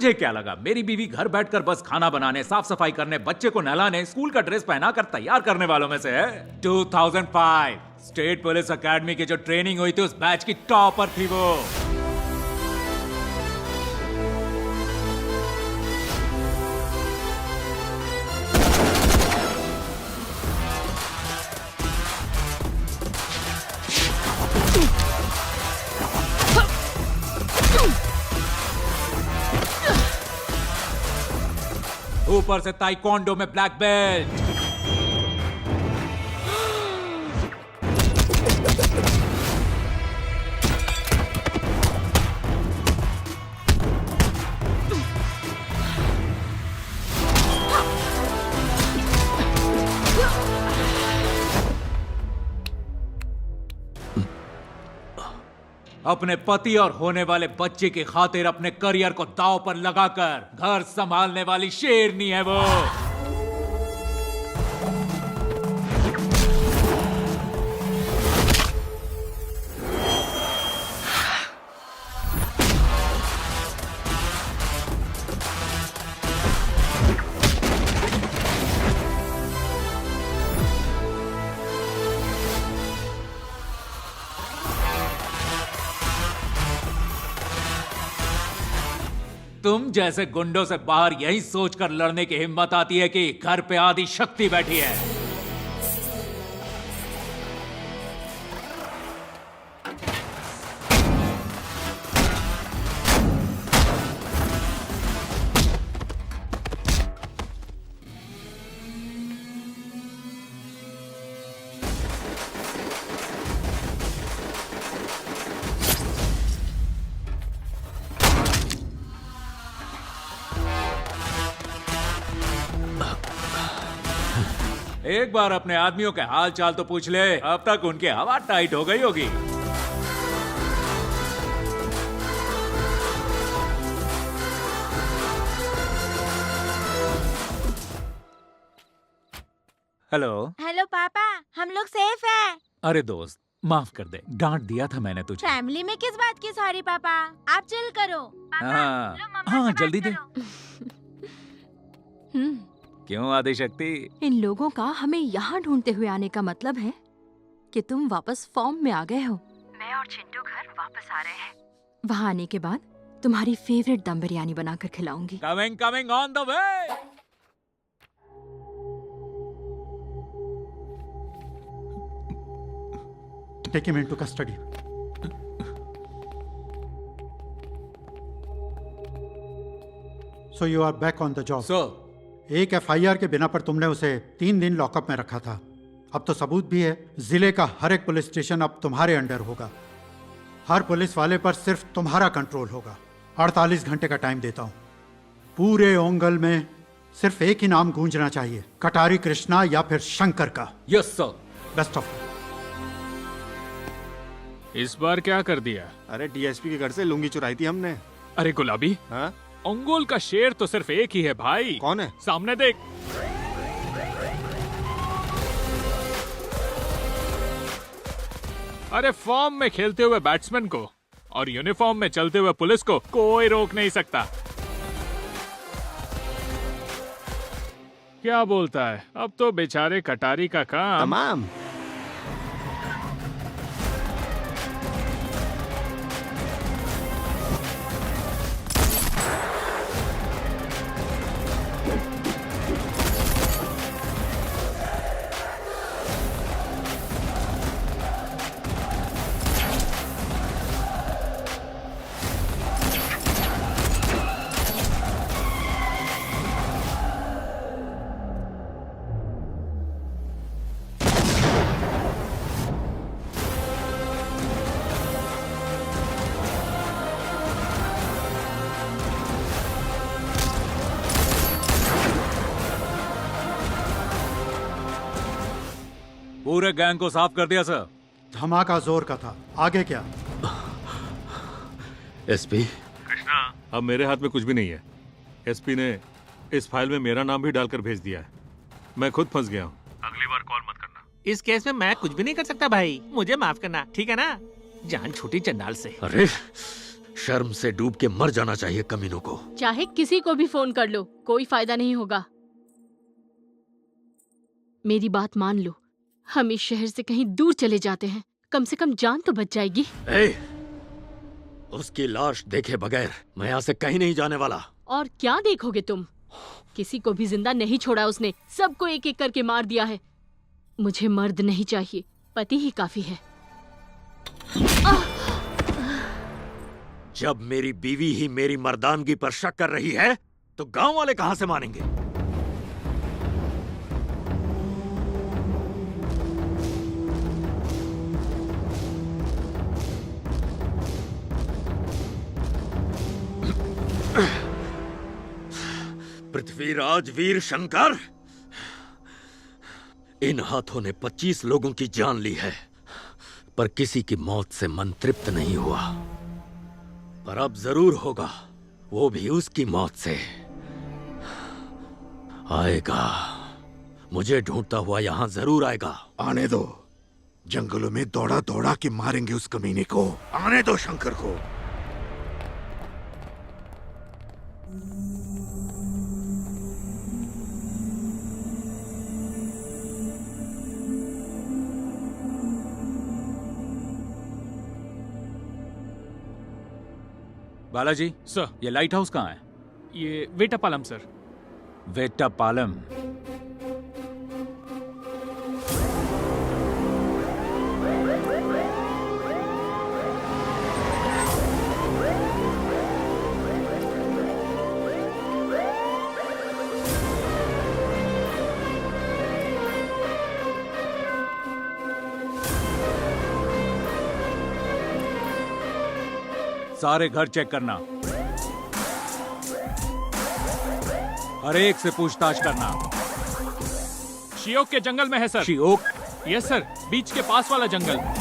तुझे क्या लगा मेरी बीवी घर बैठकर बस खाना बनाने, साफ सफाई करने, बच्चे को नहलाने, स्कूल का ड्रेस पहनाकर तैयार करने वालों में से है? 2005 स्टेट पुलिस एकेडमी की जो ट्रेनिंग हुई थी उस बैच की टॉपर थी वो। ऊपर से ताइक्वांडो में ब्लैक बेल्ट। अपने पति और होने वाले बच्चे की खातिर अपने करियर को दांव पर लगाकर घर संभालने वाली शेरनी है वो। तुम जैसे गुंडों से बाहर यही सोचकर लड़ने की हिम्मत आती है कि घर पे आदि शक्ति बैठी है। एक बार अपने आदमियों के हाल चाल तो पूछ ले, अब तक उनकी हवा टाइट हो गई होगी। हेलो। हेलो पापा, हम लोग सेफ हैं। अरे दोस्त, माफ कर दे, डांट दिया था मैंने तुझे। फैमिली में किस बात की सॉरी पापा, आप चिल करो। हाँ जल्दी दे। हम्म, क्यों आदिशक्ति? इन लोगों का हमें यहाँ ढूंढते हुए आने का मतलब है कि तुम वापस फॉर्म में आ गए हो। मैं और चिंटू घर वापस आ रहे हैं। वहाँ आने के बाद तुम्हारी फेवरेट दम बिरयानी बनाकर खिलाऊंगी। Coming coming on the way. Take him into custody. So you are back on the job. So, एक FIR के बिना पर तुमने उसे 3 दिन लॉकअप में रखा था। अब तो सबूत भी है। जिले का हर एक पुलिस स्टेशन अब तुम्हारे अंडर होगा। हर पुलिस वाले पर सिर्फ तुम्हारा कंट्रोल होगा। 48 घंटे का टाइम देता हूँ। पूरे ओंगल में सिर्फ एक ही नाम गूंजना चाहिए, कटारी कृष्णा या फिर शंकर का। Yes sir. Best of. इस बार क्या कर दिया? अरे डीएसपी के घर से लुंगी चुराई थी हमने। अरे गुलाबी, हाँ? अंगोल का शेर तो सिर्फ एक ही है भाई। कौन है? सामने देख। अरे फॉर्म में खेलते हुए बैट्समैन को और यूनिफॉर्म में चलते हुए पुलिस को कोई रोक नहीं सकता। क्या बोलता है? अब तो बेचारे कटारी का काम तमाम। पूरे गैंग को साफ कर दिया सर। धमाका जोर का था। आगे क्या? एसपी कृष्णा, अब मेरे हाथ में कुछ भी नहीं है। एसपी ने इस फाइल में मेरा नाम भी डालकर भेज दिया है। मैं खुद फंस गया हूँ। अगली बार कॉल मत करना। इस केस में मैं कुछ भी नहीं कर सकता भाई, मुझे माफ करना, ठीक है ना? जान छूटी चंडाल से। अरे शर्म से डूब के मर जाना चाहिए कमीनों को। चाहे किसी को भी फोन कर लो, कोई फायदा नहीं होगा। मेरी बात मान लो, हम इस शहर से कहीं दूर चले जाते हैं, कम से कम जान तो बच जाएगी। उसकी लाश देखे बगैर मैं यहाँ से कहीं नहीं जाने वाला। और क्या देखोगे तुम? किसी को भी जिंदा नहीं छोड़ा उसने, सबको एक एक करके मार दिया है। मुझे मर्द नहीं चाहिए, पति ही काफी है। जब मेरी बीवी ही मेरी मर्दानगी पर शक कर रही है तो गांव वाले कहां से मानेंगे? पृथ्वीराज वीर शंकर, इन हाथों ने 25 लोगों की जान ली है, पर किसी की मौत से मन तृप्त नहीं हुआ। पर अब जरूर होगा, वो भी उसकी मौत से। आएगा, मुझे ढूंढता हुआ यहां जरूर आएगा। आने दो, जंगलों में दौड़ा दौड़ा के मारेंगे उस कमीने को। आने दो शंकर को। बालाजी सर, ये लाइट हाउस कहाँ है? ये वेटापालम सर। वेट्टापालम। सारे घर चेक करना, हर एक से पूछताछ करना। शियोक के जंगल में है सर। शियोक? यस सर, बीच के पास वाला जंगल।